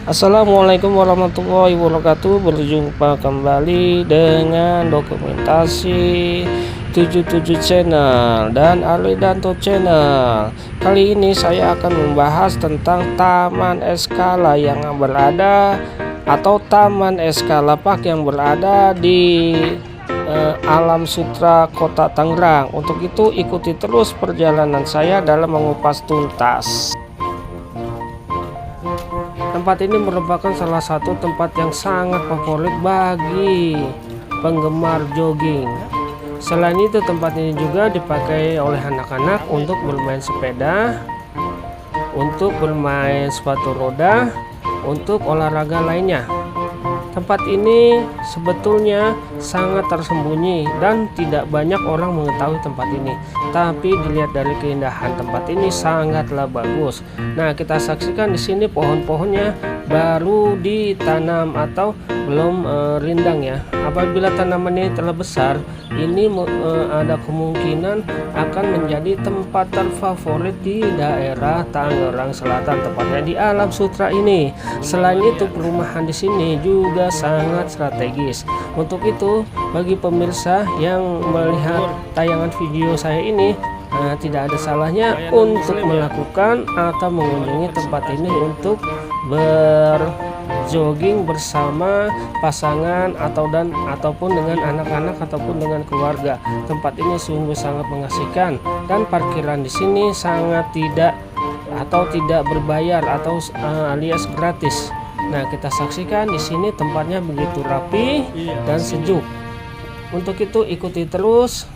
Assalamualaikum warahmatullahi wabarakatuh. Berjumpa kembali dengan dokumentasi 77 channel dan Arlidanto channel. Kali ini saya akan membahas tentang Taman Eskala yang berada atau Taman Eskalapark yang berada di Alam Sutera Kota Tangerang. Untuk itu ikuti terus perjalanan saya dalam mengupas tuntas. Tempat ini merupakan salah satu tempat yang sangat favorit bagi penggemar jogging. Selain itu, tempat ini juga dipakai oleh anak-anak untuk bermain sepeda, untuk bermain sepatu roda, untuk olahraga lainnya. Tempat ini sebetulnya sangat tersembunyi dan tidak banyak orang mengetahui tempat ini. Tapi dilihat dari keindahan tempat ini sangatlah bagus. Nah, kita saksikan di sini pohon-pohonnya baru ditanam atau belum rindang ya. Apabila tanaman ini telah besar, ini ada kemungkinan akan menjadi tempat terfavorit di daerah Tangerang Selatan, tepatnya di Alam Sutera ini. Selain itu, perumahan di sini juga sangat strategis. Untuk itu, bagi pemirsa yang melihat tayangan video saya ini, tidak ada salahnya untuk melakukan atau mengunjungi tempat ini untuk berjogging bersama pasangan ataupun dengan anak-anak ataupun dengan keluarga. Tempat ini sungguh sangat mengasihkan dan parkiran di sini sangat tidak berbayar atau alias gratis. Nah, kita saksikan di sini tempatnya begitu rapi dan sejuk. Untuk itu ikuti terus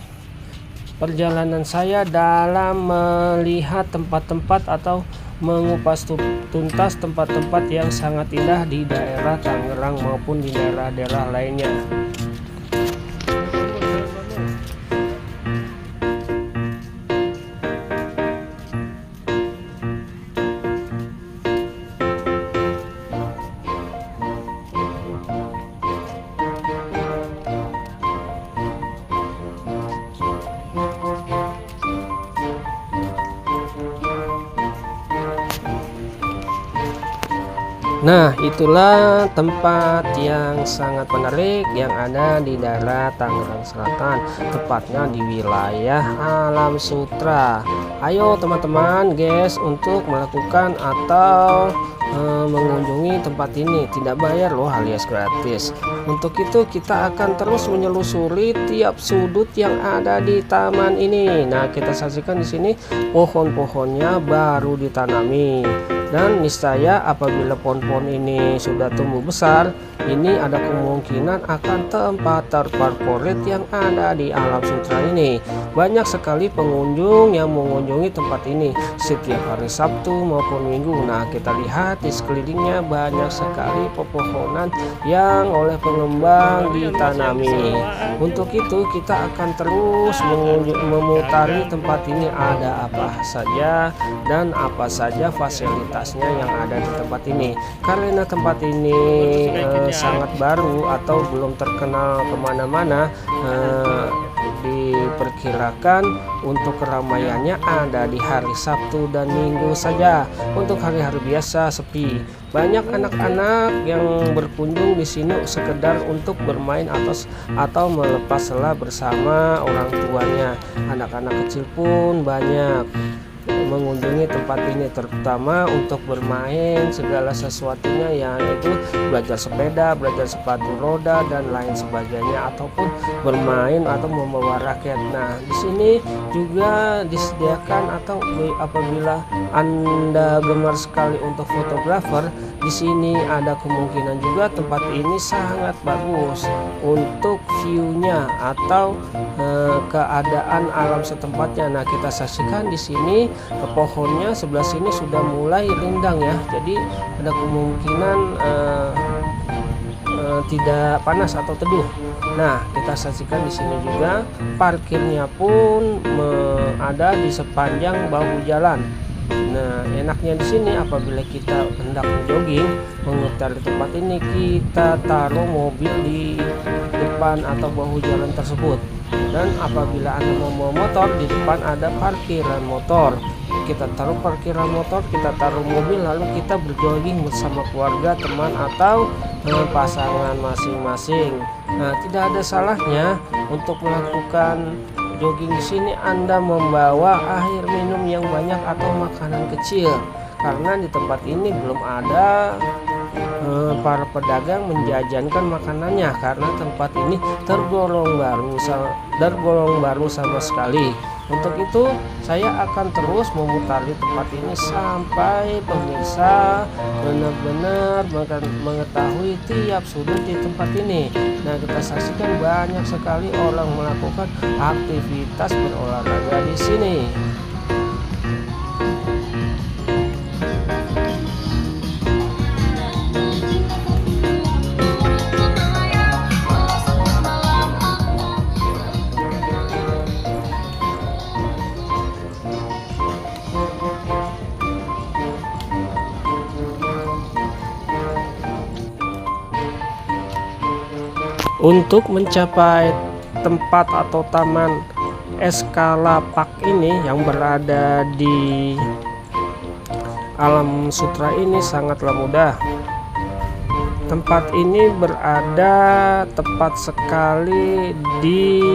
perjalanan saya dalam melihat tempat-tempat atau mengupas tuntas tempat-tempat yang sangat indah di daerah Tangerang maupun di daerah-daerah lainnya. Nah, itulah tempat yang sangat menarik yang ada di daerah Tangerang Selatan, tepatnya di wilayah Alam Sutera. Ayo teman-teman guys untuk melakukan atau mengunjungi tempat ini, tidak bayar loh alias gratis. Untuk itu kita akan terus menyelusuri tiap sudut yang ada di taman ini. Nah, kita saksikan di sini pohon-pohonnya baru ditanami. Dan niscaya apabila pohon-pohon ini sudah tumbuh besar, ini ada kemungkinan akan tempat terfavorit yang ada di Alam Sutera ini. Banyak sekali pengunjung yang mengunjungi tempat ini setiap hari Sabtu maupun Minggu. Nah, kita lihat di sekelilingnya banyak sekali pepohonan yang oleh pengembang ditanami. Untuk itu kita akan terus memutari tempat ini, ada apa saja dan apa saja fasilitasnya yang ada di tempat ini. Karena tempat ini sangat baru atau belum terkenal kemana-mana, diperkirakan untuk keramaiannya ada di hari Sabtu dan Minggu saja. Untuk hari-hari biasa sepi. Banyak anak-anak yang berkunjung di sini sekedar untuk bermain atau melepas lelah bersama orang tuanya. Anak-anak kecil pun banyak mengunjungi tempat ini, terutama untuk bermain segala sesuatunya, yaitu belajar sepeda, belajar sepatu roda dan lain sebagainya, ataupun bermain atau membawa raket. Nah, di sini juga disediakan atau apabila Anda gemar sekali untuk fotografer, di sini ada kemungkinan juga tempat ini sangat bagus untuk view-nya atau keadaan alam setempatnya. Nah, kita saksikan di sini pohonnya sebelah sini sudah mulai rindang ya, jadi ada kemungkinan tidak panas atau teduh. Nah, kita saksikan di sini juga parkirnya pun ada di sepanjang bahu jalan. Nah, enaknya di sini apabila kita hendak jogging memutar di tempat ini, kita taruh mobil di depan atau bahu jalan tersebut. Dan apabila Anda membawa motor, di depan ada parkiran motor. Kita taruh parkiran motor, kita taruh mobil, lalu kita berjogging bersama keluarga, teman, atau pasangan masing-masing. Nah, tidak ada salahnya untuk melakukan jogging di sini Anda membawa air minum yang banyak atau makanan kecil, karena di tempat ini belum ada para pedagang menjajankan makanannya, karena tempat ini tergolong baru sama sekali. Untuk itu saya akan terus memutari tempat ini sampai pemirsa benar-benar mengetahui tiap sudut di tempat ini. Nah, kita saksikan banyak sekali orang melakukan aktivitas berolahraga di sini. Untuk mencapai tempat atau taman Eskala Park ini yang berada di Alam Sutera ini sangatlah mudah. Tempat ini berada tepat sekali di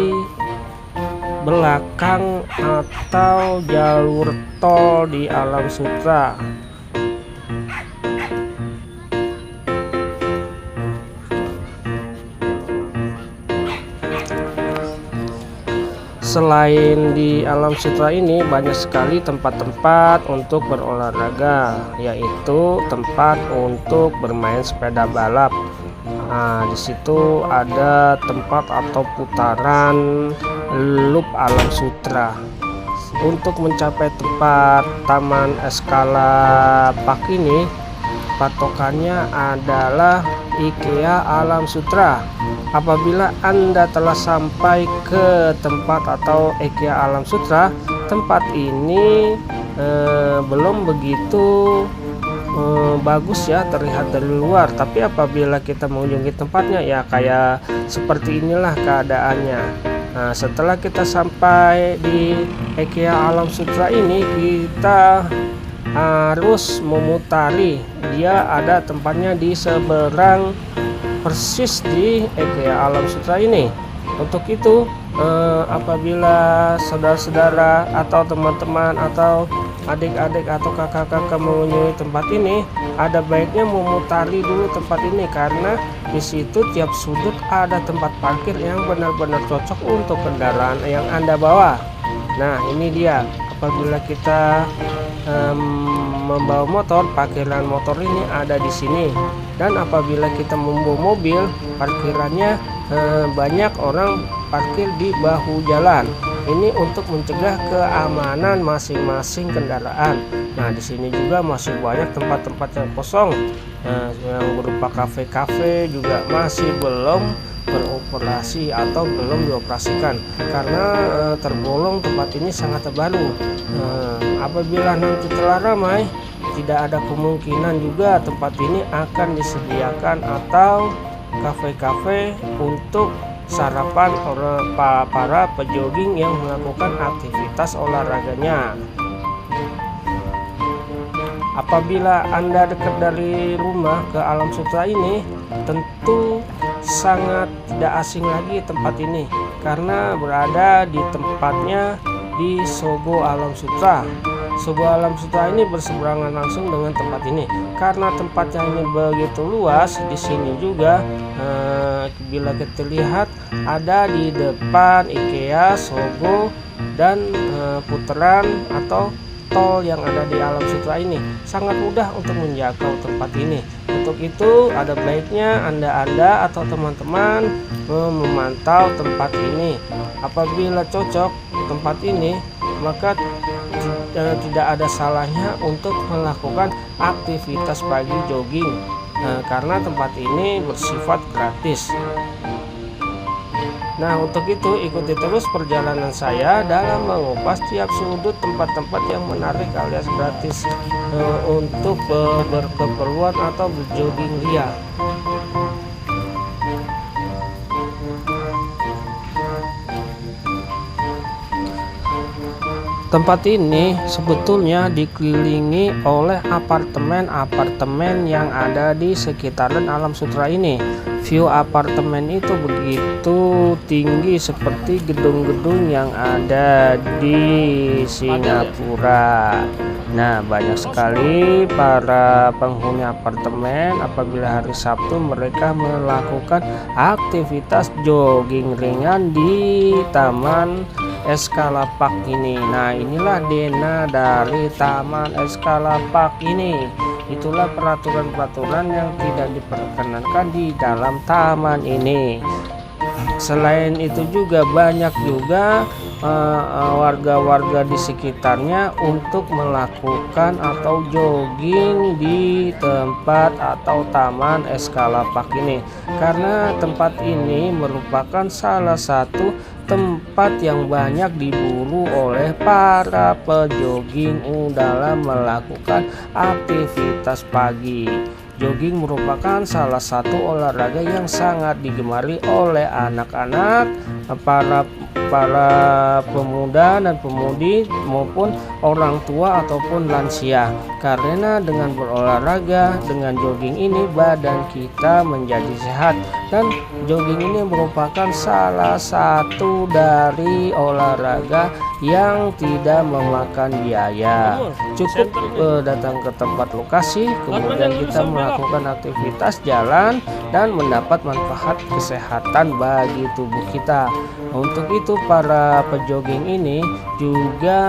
belakang atau jalur tol di Alam Sutera. Selain di Alam Sutera ini banyak sekali tempat-tempat untuk berolahraga, yaitu tempat untuk bermain sepeda balap. Nah, di situ ada tempat atau putaran loop Alam Sutera. Untuk mencapai tempat Taman Eskala Park ini, patokannya adalah IKEA Alam Sutera. Apabila Anda telah sampai ke tempat atau IKEA Alam Sutera, tempat ini belum begitu bagus ya terlihat dari luar, tapi apabila kita mengunjungi tempatnya ya kayak seperti inilah keadaannya. Nah, setelah kita sampai di IKEA Alam Sutera ini, kita harus memutari. Dia ada tempatnya di seberang persis di IKEA Alam Sutera ini. Untuk itu apabila saudara-saudara atau teman-teman atau adik-adik atau kakak-kakak mengunjungi tempat ini, ada baiknya memutari dulu tempat ini, karena di situ tiap sudut ada tempat parkir yang benar-benar cocok untuk kendaraan yang Anda bawa. Nah, ini dia. Apabila kita membawa motor, parkiran motor ini ada di sini. Dan apabila kita membawa mobil, parkirannya banyak orang parkir di bahu jalan. Ini untuk mencegah keamanan masing-masing kendaraan. Nah, di sini juga masih banyak tempat-tempat yang kosong, yang berupa kafe-kafe juga masih belum beroperasi atau belum dioperasikan, karena tergolong tempat ini sangat baru. Apabila nanti telah ramai, tidak ada kemungkinan juga tempat ini akan disediakan atau kafe-kafe untuk sarapan para pejogging yang melakukan aktivitas olahraganya. Apabila Anda dekat dari rumah ke Alam Sutera ini, tentu sangat tidak asing lagi tempat ini, karena berada di tempatnya di Sogo Alam Sutera. Sogo Alam Sutera ini berseberangan langsung dengan tempat ini. Karena tempatnya ini begitu luas, di sini juga bila kita lihat ada di depan IKEA, Sogo, dan putaran atau tol yang ada di Alam Sutera ini sangat mudah untuk menjangkau tempat ini. Untuk itu ada baiknya Anda atau teman-teman memantau tempat ini. Apabila cocok tempat ini, maka tidak ada salahnya untuk melakukan aktivitas pagi jogging, karena tempat ini bersifat gratis. Nah, untuk itu ikuti terus perjalanan saya dalam mengupas tiap sudut tempat-tempat yang menarik alias gratis untuk berkeperluan atau berjogging ria. Tempat ini sebetulnya dikelilingi oleh apartemen-apartemen yang ada di sekitaran Alam Sutera ini. View apartemen itu begitu tinggi seperti gedung-gedung yang ada di Singapura. Nah, banyak sekali para penghuni apartemen apabila hari Sabtu mereka melakukan aktivitas jogging ringan di Taman Eskalapark ini. Nah, inilah Dena dari Taman Eskalapark ini. Itulah peraturan-peraturan yang tidak diperkenankan di dalam taman ini. Selain itu juga banyak juga warga-warga di sekitarnya untuk melakukan atau jogging di tempat atau Taman Eskalapark ini, karena tempat ini merupakan salah satu tempat yang banyak diburu oleh para pejogging dalam melakukan aktivitas pagi. Jogging merupakan salah satu olahraga yang sangat digemari oleh anak-anak, para pemuda dan pemudi maupun orang tua ataupun lansia, karena dengan berolahraga dengan jogging ini badan kita menjadi sehat, dan jogging ini merupakan salah satu dari olahraga yang tidak memakan biaya. Cukup datang ke tempat lokasi, kemudian kita melakukan aktivitas jalan dan mendapat manfaat kesehatan bagi tubuh kita. Untuk itu para pejogging ini juga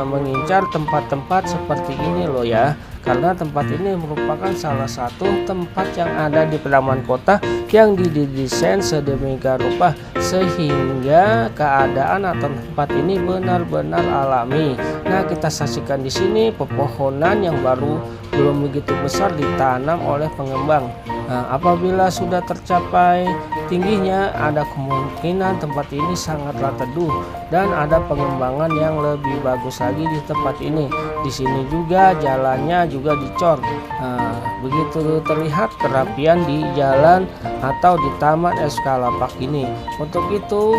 mengincar tempat-tempat seperti ini loh ya, karena tempat ini merupakan salah satu tempat yang ada di pedalaman kota yang didesain sedemikian rupa sehingga keadaan atau tempat ini benar-benar alami. Nah, kita saksikan di sini pepohonan yang baru belum begitu besar ditanam oleh pengembang. Nah, apabila sudah tercapai tingginya, ada kemungkinan tempat ini sangatlah teduh dan ada pengembangan yang lebih bagus lagi di tempat ini. Di sini juga jalannya juga dicor. Nah, begitu terlihat kerapian di jalan atau di Taman Eskalapark ini. Untuk itu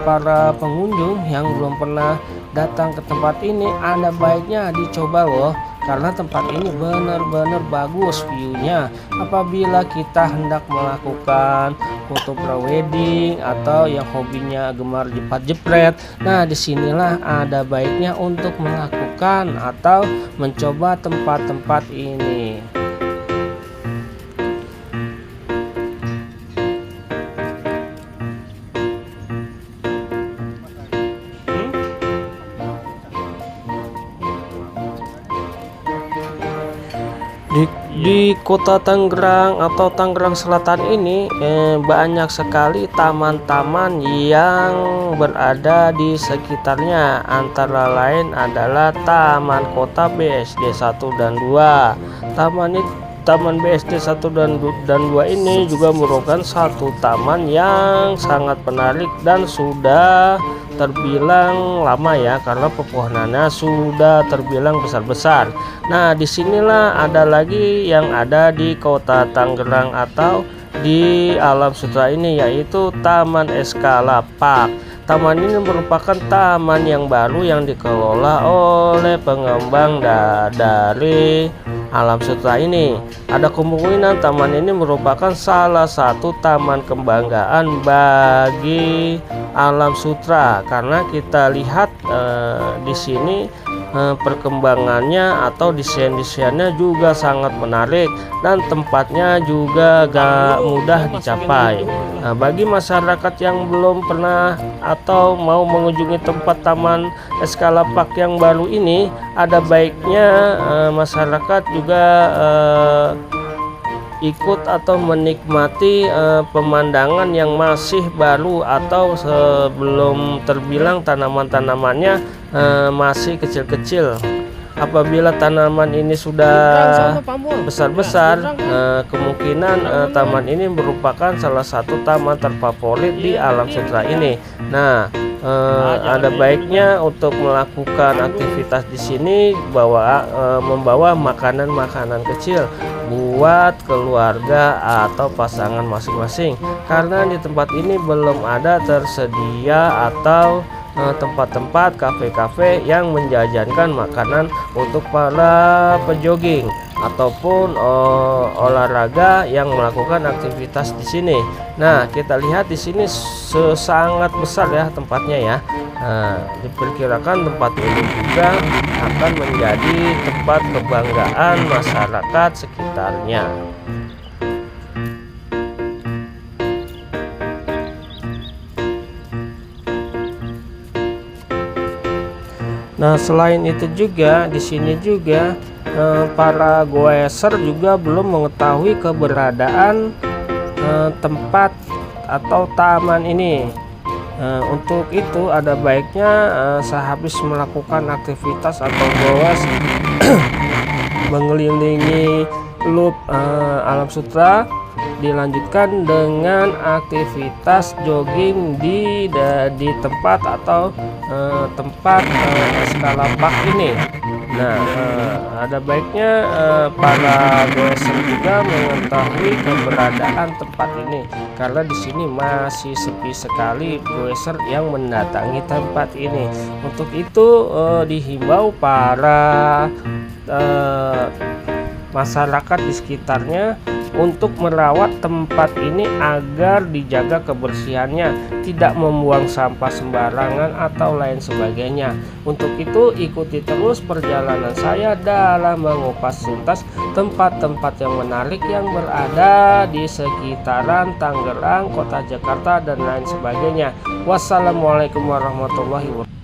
para pengunjung yang belum pernah datang ke tempat ini, ada baiknya dicoba loh, karena tempat ini benar-benar bagus view-nya. Apabila kita hendak melakukan foto prewedding atau yang hobinya gemar jepret-jepret, nah disinilah ada baiknya untuk melakukan atau mencoba tempat-tempat ini. Di kota Tangerang atau Tangerang Selatan ini banyak sekali taman-taman yang berada di sekitarnya, antara lain adalah Taman Kota BSD 1 dan 2. Taman BSD 1 dan 2 ini juga merupakan satu taman yang sangat menarik dan sudah terbilang lama ya, karena pepohonannya sudah terbilang besar-besar. Nah, disinilah ada lagi yang ada di kota Tangerang atau di Alam Sutera ini, yaitu Taman Eskalapark. Taman ini merupakan taman yang baru yang dikelola oleh pengembang dari Alam Sutera ini. Ada kemungkinan taman ini merupakan salah satu taman kebanggaan bagi Alam Sutera, karena kita lihat di sini perkembangannya atau desain-desainnya juga sangat menarik dan tempatnya juga gak mudah dicapai. Nah, bagi masyarakat yang belum pernah atau mau mengunjungi tempat Taman Eskalapark yang baru ini, ada baiknya masyarakat juga ikut atau menikmati pemandangan yang masih baru atau sebelum terbilang tanaman-tanamannya masih kecil-kecil. Apabila tanaman ini sudah besar-besar, kemungkinan taman ini merupakan salah satu taman terfavorit di Alam Sutera ini. Nah, ada baiknya untuk melakukan aktivitas di sini membawa makanan-makanan kecil buat keluarga atau pasangan masing-masing, karena di tempat ini belum ada tersedia atau tempat-tempat kafe-kafe yang menjajankan makanan untuk para pejogging ataupun olahraga yang melakukan aktivitas di sini. Nah, kita lihat di sini sangat besar ya tempatnya ya. Nah, diperkirakan tempat ini juga akan menjadi tempat kebanggaan masyarakat sekitarnya. Nah, selain itu juga di sini juga para goeser juga belum mengetahui keberadaan tempat atau taman ini. Untuk itu ada baiknya sehabis melakukan aktivitas atau goes mengelilingi loop Alam Sutera, dilanjutkan dengan aktivitas jogging di tempat atau tempat Eskalapark ini. Nah, ada baiknya para goeser juga mengetahui keberadaan tempat ini karena di sini masih sepi sekali goeser yang mendatangi tempat ini. Untuk itu dihimbau para masyarakat di sekitarnya untuk merawat tempat ini agar dijaga kebersihannya, tidak membuang sampah sembarangan atau lain sebagainya. Untuk itu ikuti terus perjalanan saya dalam mengupas tuntas tempat-tempat yang menarik yang berada di sekitaran Tangerang, Kota Jakarta dan lain sebagainya. Wassalamualaikum warahmatullahi wabarakatuh.